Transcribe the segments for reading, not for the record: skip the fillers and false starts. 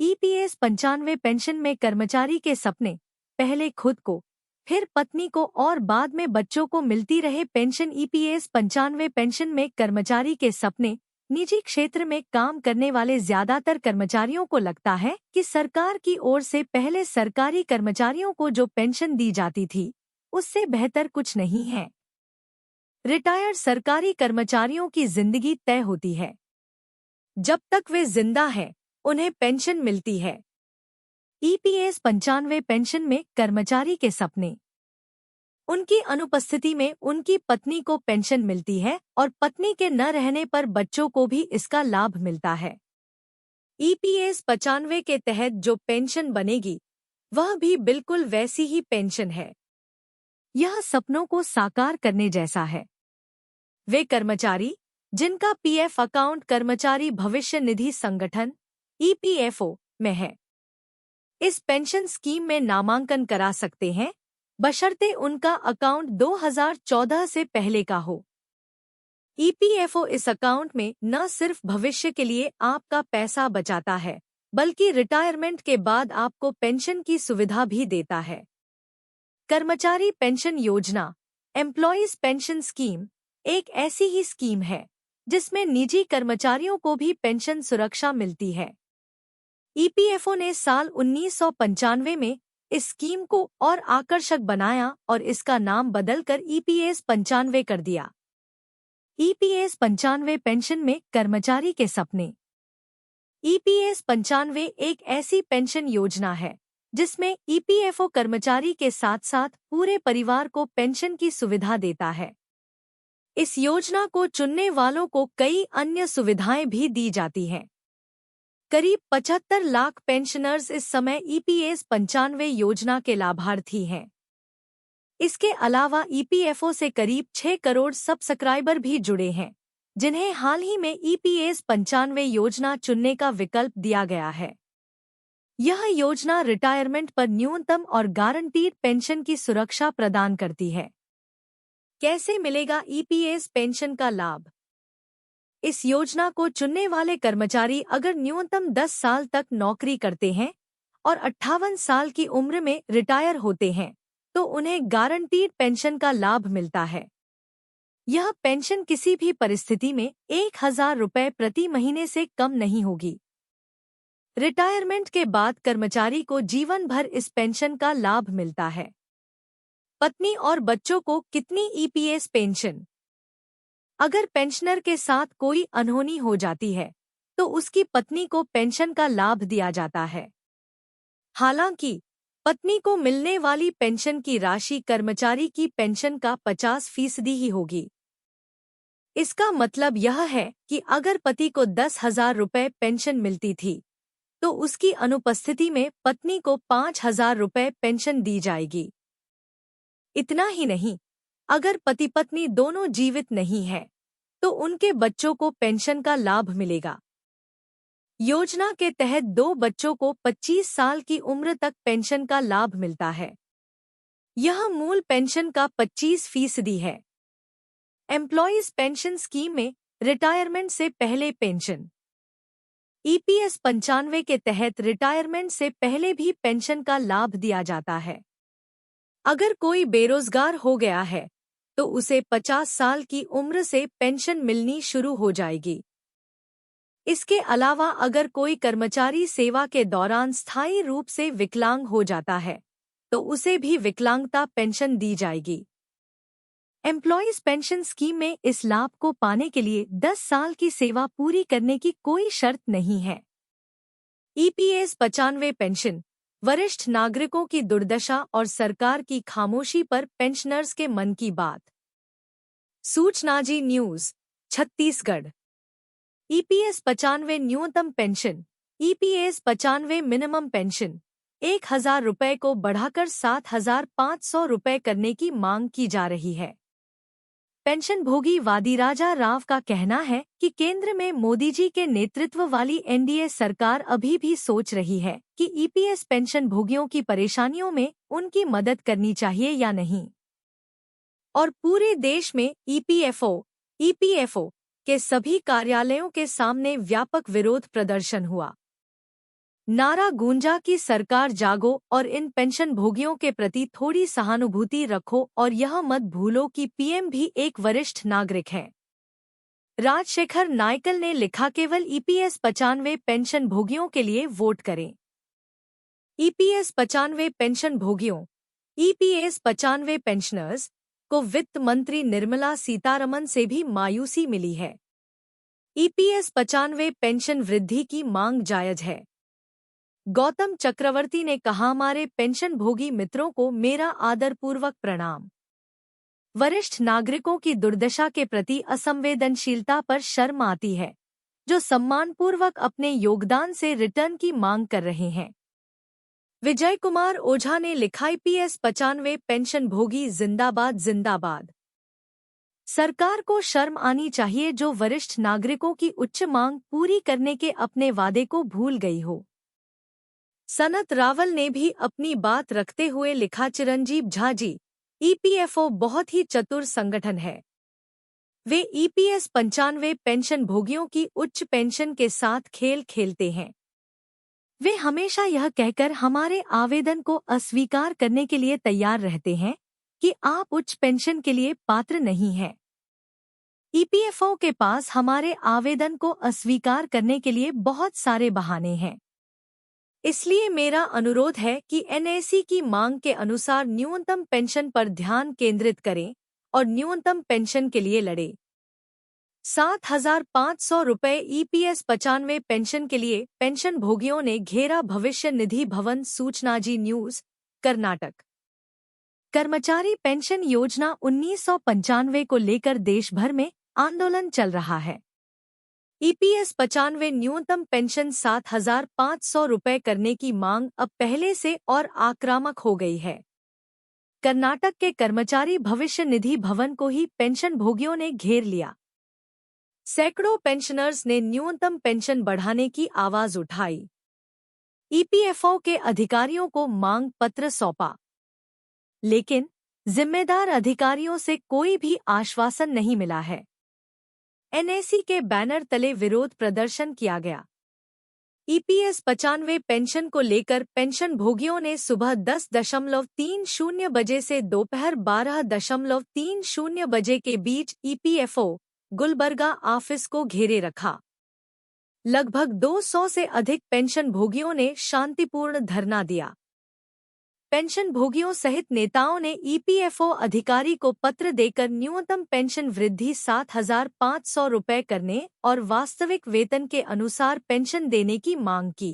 EPS 95 pension में कर्मचारी के सपने, पहले खुद को, फिर पत्नी को और बाद में बच्चों को मिलती रहे पेंशन। ईपीएस 95 पेंशन में कर्मचारी के सपने। निजी क्षेत्र में काम करने वाले ज्यादातर कर्मचारियों को लगता है कि सरकार की ओर से पहले सरकारी कर्मचारियों को जो पेंशन दी जाती थी उससे बेहतर कुछ नहीं है। रिटायर्ड सरकारी कर्मचारियों की जिंदगी तय होती है। जब तक वे जिंदा हैं, उन्हें पेंशन मिलती है। ईपीएस 95 पेंशन में कर्मचारी के सपने। उनकी अनुपस्थिति में उनकी पत्नी को पेंशन मिलती है और पत्नी के न रहने पर बच्चों को भी इसका लाभ मिलता है। ईपीएस 95 के तहत जो पेंशन बनेगी वह भी बिल्कुल वैसी ही पेंशन है। यह सपनों को साकार करने जैसा है। वे कर्मचारी जिनका पीएफ अकाउंट कर्मचारी भविष्य निधि संगठन ईपीएफओ में है, इस पेंशन स्कीम में नामांकन करा सकते हैं, बशर्ते उनका अकाउंट 2014 से पहले का हो। ईपीएफओ इस अकाउंट में न सिर्फ भविष्य के लिए आपका पैसा बचाता है, बल्कि रिटायरमेंट के बाद आपको पेंशन की सुविधा भी देता है। कर्मचारी पेंशन योजना एम्प्लॉयज पेंशन स्कीम एक ऐसी ही स्कीम है जिसमें निजी कर्मचारियों को भी पेंशन सुरक्षा मिलती है। ईपीएफओ ने साल 1995 में इस स्कीम को और आकर्षक बनाया और इसका नाम बदलकर ईपीएस 95 कर दिया। ईपीएस 95 पेंशन में कर्मचारी के सपने। ईपीएस 95 एक ऐसी पेंशन योजना है जिसमें ईपीएफओ कर्मचारी के साथ साथ पूरे परिवार को पेंशन की सुविधा देता है। इस योजना को चुनने वालों को कई अन्य सुविधाएं भी दी जाती हैं। करीब 75 लाख पेंशनर्स इस समय ईपीएस 95 योजना के लाभार्थी हैं। इसके अलावा ईपीएफओ से करीब 6 करोड़ सब्सक्राइबर भी जुड़े हैं, जिन्हें हाल ही में ईपीएस 95 योजना चुनने का विकल्प दिया गया है। यह योजना रिटायरमेंट पर न्यूनतम और गारंटीड पेंशन की सुरक्षा प्रदान करती है। कैसे मिलेगा ईपीएस पेंशन का लाभ? इस योजना को चुनने वाले कर्मचारी अगर न्यूनतम 10 साल तक नौकरी करते हैं और 58 साल की उम्र में रिटायर होते हैं तो उन्हें गारंटीड पेंशन का लाभ मिलता है। यह पेंशन किसी भी परिस्थिति में 1000 रुपये प्रति महीने से कम नहीं होगी। रिटायरमेंट के बाद कर्मचारी को जीवन भर इस पेंशन का लाभ मिलता है। पत्नी और बच्चों को कितनी ईपीएस पेंशन? अगर पेंशनर के साथ कोई अनहोनी हो जाती है तो उसकी पत्नी को पेंशन का लाभ दिया जाता है। हालांकि पत्नी को मिलने वाली पेंशन की राशि कर्मचारी की पेंशन का 50% ही होगी। इसका मतलब यह है कि अगर पति को 10,000 रुपये पेंशन मिलती थी तो उसकी अनुपस्थिति में पत्नी को 5,000 रुपये पेंशन दी जाएगी। इतना ही नहीं, अगर पति पत्नी दोनों जीवित नहीं है तो उनके बच्चों को पेंशन का लाभ मिलेगा। योजना के तहत 2 बच्चों को 25 साल की उम्र तक पेंशन का लाभ मिलता है। यह मूल पेंशन का 25% है। एम्प्लॉयज पेंशन स्कीम में रिटायरमेंट से पहले पेंशन। ईपीएस 95 के तहत रिटायरमेंट से पहले भी पेंशन का लाभ दिया जाता है। अगर कोई बेरोजगार हो गया है तो उसे 50 साल की उम्र से पेंशन मिलनी शुरू हो जाएगी। इसके अलावा अगर कोई कर्मचारी सेवा के दौरान स्थायी रूप से विकलांग हो जाता है तो उसे भी विकलांगता पेंशन दी जाएगी। एम्प्लॉयज पेंशन स्कीम में इस लाभ को पाने के लिए 10 साल की सेवा पूरी करने की कोई शर्त नहीं है। ईपीएस 95 पेंशन वरिष्ठ नागरिकों की दुर्दशा और सरकार की खामोशी पर पेंशनर्स के मन की बात। सूचना जी न्यूज छत्तीसगढ़। ईपीएस 95 न्यूनतम पेंशन। ईपीएस 95 मिनिमम पेंशन 1,000 रुपये को बढ़ाकर 7,500 रुपये करने की मांग की जा रही है। पेंशन भोगी वादिराजा राव का कहना है कि केंद्र में मोदी जी के नेतृत्व वाली एनडीए सरकार अभी भी सोच रही है कि ईपीएस पेंशन भोगियों की परेशानियों में उनकी मदद करनी चाहिए या नहीं। और पूरे देश में ईपीएफओ के सभी कार्यालयों के सामने व्यापक विरोध प्रदर्शन हुआ। नारा गूंजा कि सरकार जागो और इन पेंशन भोगियों के प्रति थोड़ी सहानुभूति रखो और यह मत भूलो कि पीएम भी एक वरिष्ठ नागरिक हैं। राजशेखर नायकल ने लिखा, केवल ईपीएस 95 पेंशन भोगियों के लिए वोट करें। ईपीएस 95 पेंशन भोगियों ईपीएस 95 पेंशनर्स को वित्त मंत्री निर्मला सीतारमण से भी मायूसी मिली है। ईपीएस 95 पेंशन वृद्धि की मांग जायज है। गौतम चक्रवर्ती ने कहा, हमारे पेंशन भोगी मित्रों को मेरा आदरपूर्वक प्रणाम। वरिष्ठ नागरिकों की दुर्दशा के प्रति असंवेदनशीलता पर शर्म आती है, जो सम्मानपूर्वक अपने योगदान से रिटर्न की मांग कर रहे हैं। विजय कुमार ओझा ने लिखा, ईपीएस 95 पेंशन भोगी जिंदाबाद जिंदाबाद। सरकार को शर्म आनी चाहिए जो वरिष्ठ नागरिकों की उच्च मांग पूरी करने के अपने वादे को भूल गई हो। सनत रावल ने भी अपनी बात रखते हुए लिखा, चिरंजीव झा जी, ईपीएफओ बहुत ही चतुर संगठन है। वे ईपीएस 95 पेंशन भोगियों की उच्च पेंशन के साथ खेल खेलते हैं। वे हमेशा यह कहकर हमारे आवेदन को अस्वीकार करने के लिए तैयार रहते हैं कि आप उच्च पेंशन के लिए पात्र नहीं हैं। ईपीएफओ के पास हमारे आवेदन को अस्वीकार करने के लिए बहुत सारे बहाने हैं। इसलिए मेरा अनुरोध है कि एनएसी की मांग के अनुसार न्यूनतम पेंशन पर ध्यान केंद्रित करें और न्यूनतम पेंशन के लिए लड़ें। 7,500 रुपये ईपीएस 95 पेंशन के लिए पेंशन भोगियों ने घेरा भविष्य निधि भवन। सूचना जी न्यूज कर्नाटक। कर्मचारी पेंशन योजना 1995 को लेकर देश भर में आंदोलन चल रहा है। ईपीएस 95 न्यूनतम पेंशन 7,500 रुपये करने की मांग अब पहले से और आक्रामक हो गई है। कर्नाटक के कर्मचारी भविष्य निधि भवन को ही पेंशन भोगियों ने घेर लिया। सैकड़ों पेंशनर्स ने न्यूनतम पेंशन बढ़ाने की आवाज उठाई। ईपीएफओ के अधिकारियों को मांग पत्र सौंपा, लेकिन जिम्मेदार अधिकारियों से कोई भी आश्वासन नहीं मिला है। एनएसी के बैनर तले विरोध प्रदर्शन किया गया। ईपीएस 95 पेंशन को लेकर पेंशन भोगियों ने सुबह 10:30 बजे से दोपहर 12:30 बजे के बीच ईपीएफओ गुलबर्गा ऑफिस को घेरे रखा। लगभग 200 से अधिक पेंशन भोगियों ने शांतिपूर्ण धरना दिया। पेंशन भोगियों सहित नेताओं ने ईपीएफओ अधिकारी को पत्र देकर न्यूनतम पेंशन वृद्धि 7,500 रुपये करने और वास्तविक वेतन के अनुसार पेंशन देने की मांग की।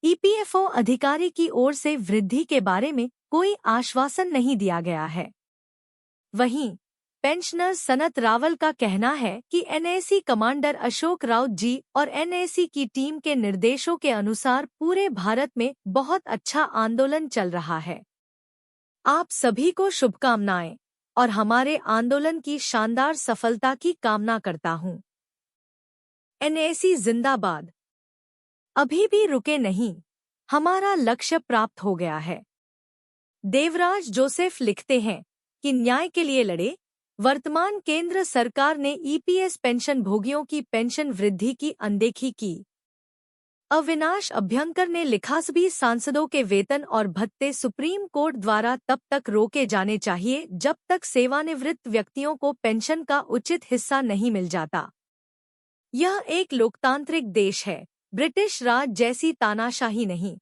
ईपीएफओ अधिकारी की ओर से वृद्धि के बारे में कोई आश्वासन नहीं दिया गया है। वहीं पेंशनर सनत रावल का कहना है कि एनएसी कमांडर अशोक राउत जी और एनएसी की टीम के निर्देशों के अनुसार पूरे भारत में बहुत अच्छा आंदोलन चल रहा है। आप सभी को शुभकामनाएं और हमारे आंदोलन की शानदार सफलता की कामना करता हूं। एनएसी जिंदाबाद। अभी भी रुके नहीं, हमारा लक्ष्य प्राप्त हो गया है। देवराज जोसेफ लिखते हैं कि न्याय के लिए लड़े। वर्तमान केंद्र सरकार ने ईपीएस पेंशन भोगियों की पेंशन वृद्धि की अनदेखी की। अविनाश अभ्यंकर ने लिखा, सभी सांसदों के वेतन और भत्ते सुप्रीम कोर्ट द्वारा तब तक रोके जाने चाहिए जब तक सेवानिवृत्त व्यक्तियों को पेंशन का उचित हिस्सा नहीं मिल जाता। यह एक लोकतांत्रिक देश है, ब्रिटिश राज जैसी तानाशाही नहीं।